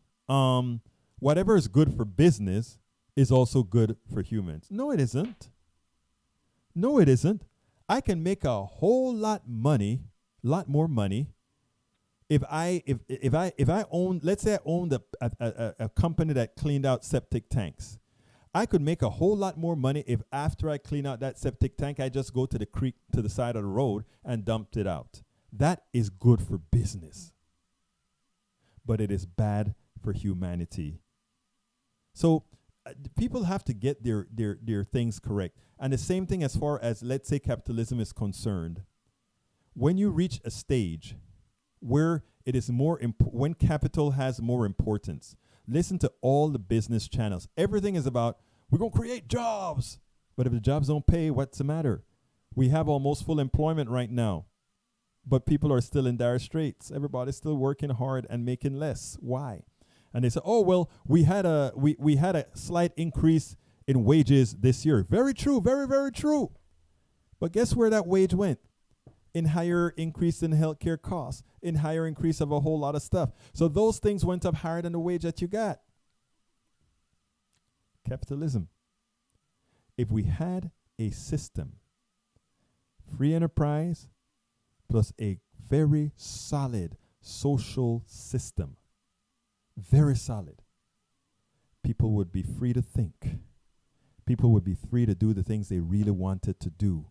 Whatever is good for business is also good for humans. No, it isn't. No, it isn't. I can make a whole lot more money, if I own, let's say I owned a company that cleaned out septic tanks. I could make a whole lot more money if after I clean out that septic tank, I just go to the creek to the side of the road and dumped it out. That is good for business. But it is bad for humanity. So people have to get their things correct. And the same thing as far as, let's say, capitalism is concerned. When you reach a stage where it is more when capital has more importance, listen to all the business channels. Everything is about, we're going to create jobs. But if the jobs don't pay, what's the matter? We have almost full employment right now. But people are still in dire straits. Everybody's still working hard and making less. Why? And they say, oh, well, we had a slight increase in wages this year. Very true. Very, very true. But guess where that wage went? In higher increase in healthcare costs, in higher increase of a whole lot of stuff. So those things went up higher than the wage that you got. Capitalism. If we had a system, free enterprise plus a very solid social system, very solid, people would be free to think. People would be free to do the things they really wanted to do.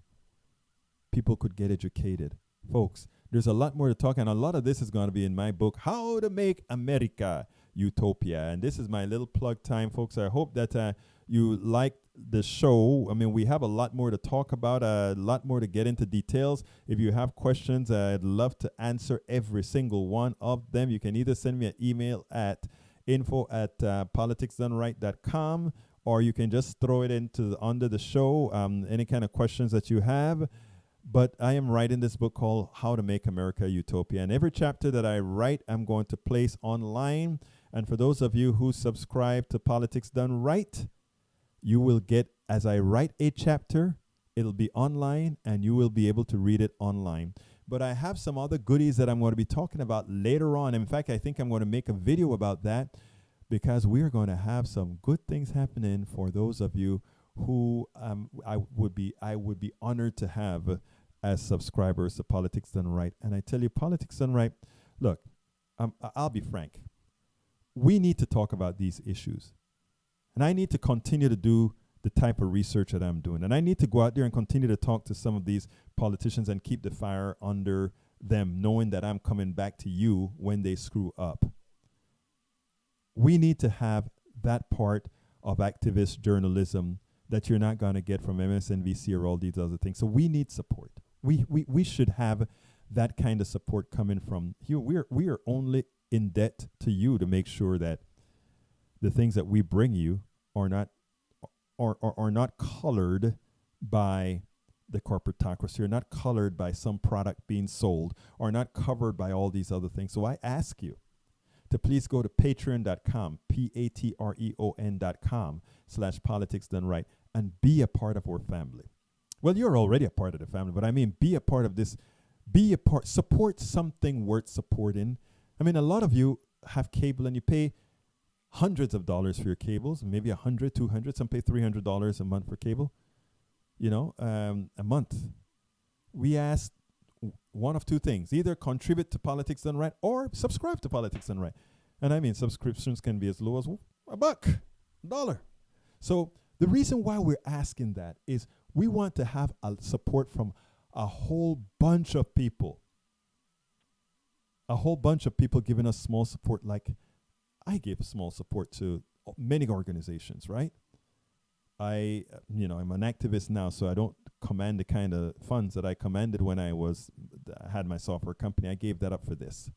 People could get educated. Folks, there's a lot more to talk, and a lot of this is going to be in my book, How to Make America Utopia. And this is my little plug time, folks. I hope that you like the show. I mean, we have a lot more to talk about, a lot more to get into details. If you have questions, I'd love to answer every single one of them. You can either send me an email at info@politicsdoneright.com, or you can just throw it into under the show, any kind of questions that you have. But I am writing this book called How to Make America Utopia. And every chapter that I write, I'm going to place online. And for those of you who subscribe to Politics Done Right, you will get, as I write a chapter, it'll be online and you will be able to read it online. But I have some other goodies that I'm going to be talking about later on. In fact, I think I'm going to make a video about that, because we are going to have some good things happening for those of you who I would be honored to have as subscribers to Politics Done Right. And I tell you, Politics Done Right, look, I'll be frank. We need to talk about these issues. And I need to continue to do the type of research that I'm doing. And I need to go out there and continue to talk to some of these politicians and keep the fire under them, knowing that I'm coming back to you when they screw up. We need to have that part of activist journalism that you're not going to get from MSNBC or all these other things. So we need support. We should have that kind of support coming from you. We are only in debt to you to make sure that the things that we bring you are not colored by the corporatocracy, are not colored by some product being sold, are not covered by all these other things. So I ask you to please go to patreon.com, patreon.com/politics done right, and be a part of our family. Well, you're already a part of the family, but I mean, be a part of this. Support something worth supporting. I mean, a lot of you have cable and you pay hundreds of dollars for your cables, maybe $100, $200, some pay $300 a month for cable, a month. We ask one of two things: either contribute to Politics Done Right or subscribe to Politics Done Right. And I mean, subscriptions can be as low as $1, $1. So the reason why we're asking that is we want to have a support from a whole bunch of people giving us small support. Like I give small support to many organizations, right? I'm an activist now, so I don't command the kind of funds that I commanded when I had my software company. I gave that up for this.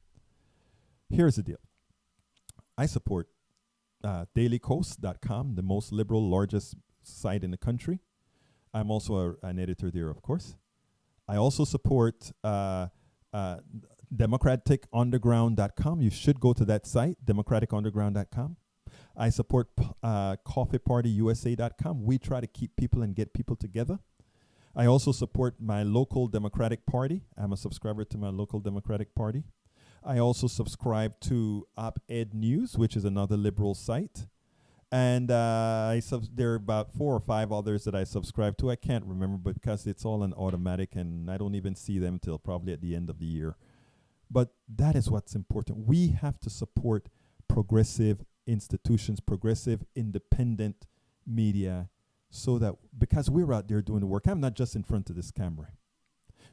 Here's the deal. I support dailycoast.com, the most liberal, largest site in the country. I'm also an editor there, of course. I also support democraticunderground.com. You should go to that site, democraticunderground.com. I support coffeepartyusa.com. We try to keep people and get people together. I also support my local Democratic Party. I'm a subscriber to my local Democratic Party. I also subscribe to Op-Ed News, which is another liberal site. And there are about 4 or 5 others that I subscribe to. I can't remember, but because it's all an automatic and I don't even see them till probably at the end of the year. But that is what's important. We have to support progressive institutions, progressive independent media, so that because we're out there doing the work. I'm not just in front of this camera.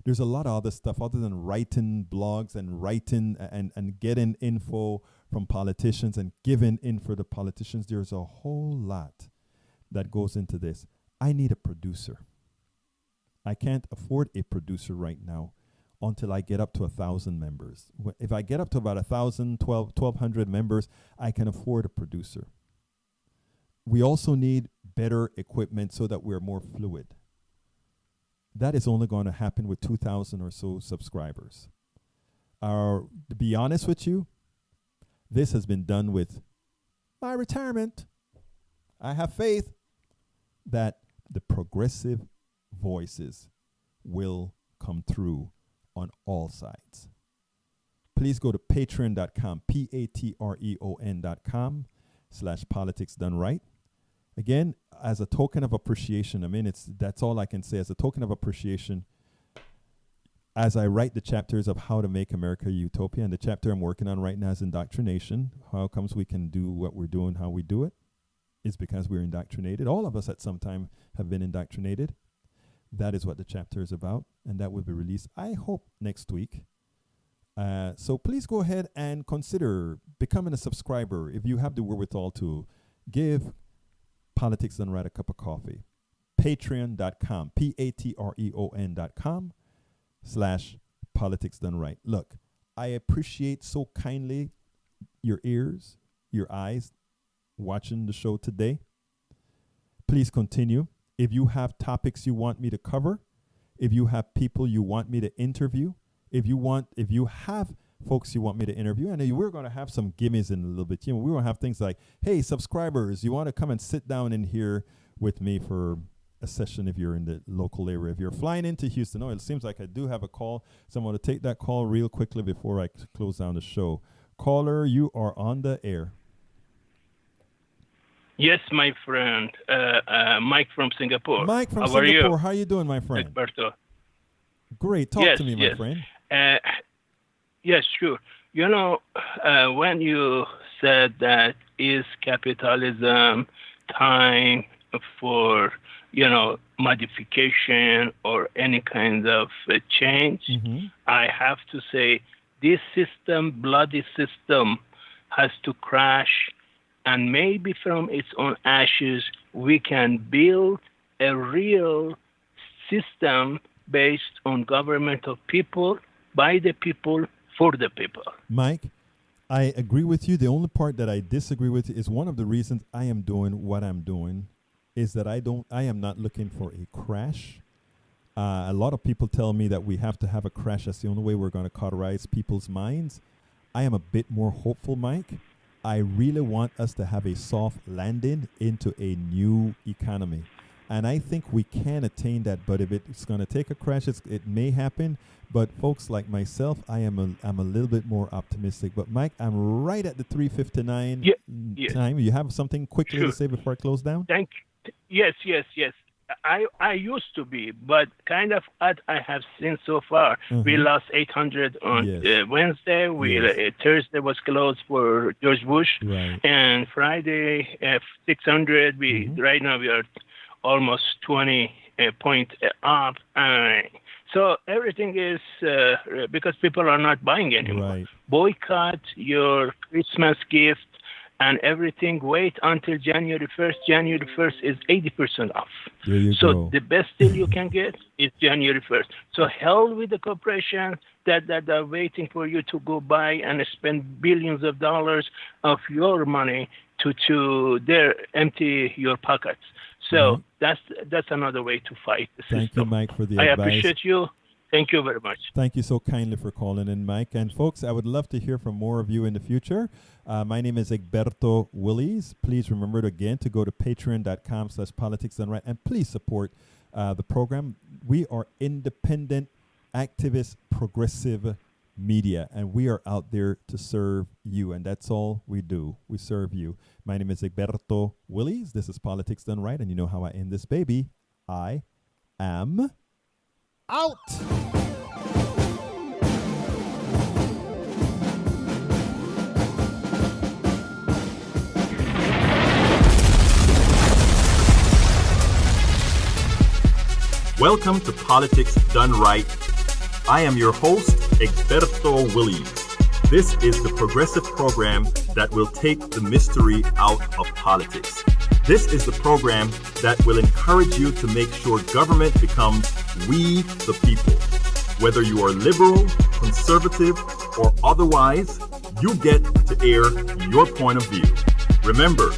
There's a lot of other stuff other than writing blogs and writing and getting info from politicians and giving info to politicians. There's a whole lot that goes into this. I need a producer. I can't afford a producer right now until I get up to 1,000 members. If I get up to about 1,000, 1,200 members, I can afford a producer. We also need better equipment so that we're more fluid. That is only going to happen with 2,000 or so subscribers. To be honest with you, this has been done with my retirement. I have faith that the progressive voices will come through on all sides. Please go to patreon.com, patreon.com/politicsdoneright. Again, as a token of appreciation, that's all I can say. As a token of appreciation, as I write the chapters of how to make America a utopia, and the chapter I'm working on right now is indoctrination. How comes we can do what we're doing, how we do it? It's because we're indoctrinated. All of us at some time have been indoctrinated. That is what the chapter is about, and that will be released, I hope, next week. So please go ahead and consider becoming a subscriber if you have the wherewithal to give Politics Done Right a cup of coffee. Patreon.com, patreon.com/Politics Done Right. Look, I appreciate so kindly your ears, your eyes watching the show today. Please continue. If you have topics you want me to cover, if you have people you want me to interview, if you have folks you want me to interview, and we're going to have some gimmies in a little bit. We're going to have things like, hey, subscribers, you want to come and sit down in here with me for a session if you're in the local area. If you're flying into Houston, it seems like I do have a call, so I'm going to take that call real quickly before I close down the show. Caller, you are on the air. Yes, my friend. Mike from Singapore. Mike from How Singapore. Are you? How are you doing, my friend? Egberto. Great. Talk to me, my friend. Yes, sure. When you said that is capitalism time for, modification or any kind of change, I have to say this system, bloody system, has to crash. And maybe from its own ashes, we can build a real system based on government of people, by the people, for the people. Mike, I agree with you. The only part that I disagree with is one of the reasons I am doing what I'm doing is that I am not looking for a crash. A lot of people tell me that we have to have a crash. That's the only way we're going to cauterize people's minds. I am a bit more hopeful, Mike. I really want us to have a soft landing into a new economy. And I think we can attain that, but if it's going to take a crash, it may happen. But folks like myself, I'm a little bit more optimistic. But Mike, I'm right at the 3:59 time. You have something quickly to say before I close down? Thank you. Yes. I used to be, but kind of what I have seen so far, we lost 800 on Wednesday. Thursday was closed for George Bush, and Friday 600. Right now we are almost 20 point up. So everything is because people are not buying anymore. Right. Boycott your Christmas gift and everything. Wait until January 1st. January 1st is 80% off. There you So go. the best deal you can get is January 1st. So hell with the corporation that are waiting for you to go buy and spend billions of dollars of your money to empty your pockets. So that's another way to fight the system. Thank you, Mike, for the I advice. appreciate you. Thank you very much. Thank you so kindly for calling in, Mike. And folks, I would love to hear from more of you in the future. My name is Egberto Willies. Please remember to go to patreon.com/politicsdoneright and please support the program. We are independent, activist, progressive media, and we are out there to serve you, and that's all we do. We serve you. My name is Egberto Willies. This is Politics Done Right, and you know how I end this baby. I am out. Welcome to Politics Done Right. I am your host, Egberto Willies. This is the progressive program that will take the mystery out of politics. This is the program that will encourage you to make sure government becomes we the people. Whether you are liberal, conservative, or otherwise, you get to air your point of view. Remember,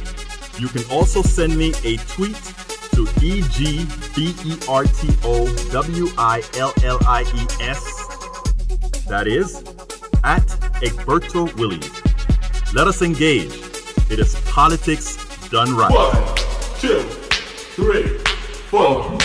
you can also send me a tweet to EGBERTOWILLIES. That is at Egberto Willies. Let us engage. It is Politics Done Right. 1, 2, 3, 4.